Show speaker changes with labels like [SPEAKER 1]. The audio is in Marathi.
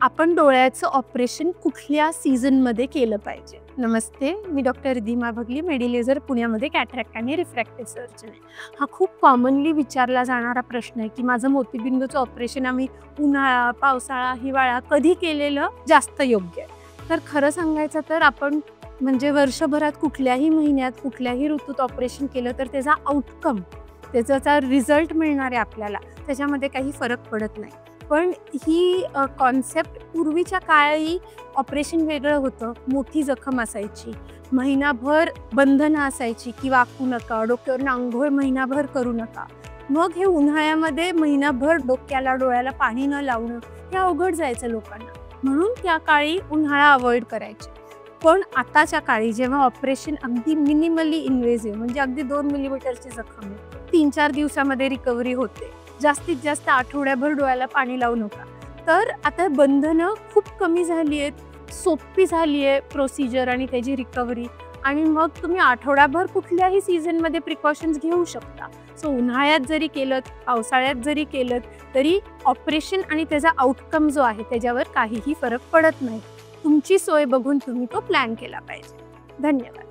[SPEAKER 1] आपण डोळ्याचं ऑपरेशन कुठल्या सीझनमध्ये केलं पाहिजे? नमस्ते, मी डॉक्टर रिधिमा भगली, मेडिलेझर पुण्यामध्ये कॅटरॅक्ट आणि रिफ्रॅक्टिव्ह सर्जन आहे. हा खूप कॉमनली विचारला जाणारा प्रश्न आहे की माझं मोतीबिंदूचं ऑपरेशन आम्ही उन्हाळा, पावसाळा, हिवाळा कधी केलेलं जास्त योग्य आहे? तर खरं सांगायचं तर आपण म्हणजे वर्षभरात कुठल्याही महिन्यात कुठल्याही ऋतूत ऑपरेशन केलं तर त्याचा आउटकम, त्याचा रिझल्ट मिळणार आहे आपल्याला, त्याच्यामध्ये काही फरक पडत नाही. पण ही कॉन्सेप्ट पूर्वीच्या काळी ऑपरेशन वेगळं होतं. मोठी जखम असायची, महिनाभर बंधनं असायची की वाकू नका, डोक्यावरून अंघोळ महिनाभर करू नका. मग हे उन्हाळ्यामध्ये महिनाभर डोक्याला डोळ्याला पाणी न लावणं हे अवघड जायचं लोकांना, म्हणून त्या काळी उन्हाळा अवॉइड करायचे. पण आताच्या काळी जेव्हा ऑपरेशन अगदी मिनिमली इन्व्हेसिव्ह, म्हणजे अगदी 2 मिलीमीटरची जखम आहे, 3-4 दिवसामध्ये रिकव्हरी होते, जास्तीत जास्त आठवड्याभर डोळ्याला पाणी लावू नका. तर आता बंधनं खूप कमी झाली आहेत, सोपी झाली आहे प्रोसिजर आणि त्याची रिकव्हरी, आणि मग तुम्ही आठवड्याभर कुठल्याही सीझनमध्ये प्रिकॉशन्स घेऊ शकता. सो उन्हाळ्यात जरी केलं, पावसाळ्यात जरी केलं तरी ऑपरेशन आणि त्याचा आउटकम जो आहे त्याच्यावर काहीही फरक पडत नाही. तुमची सोय बघून तुम्ही तो प्लॅन केला पाहिजे. धन्यवाद.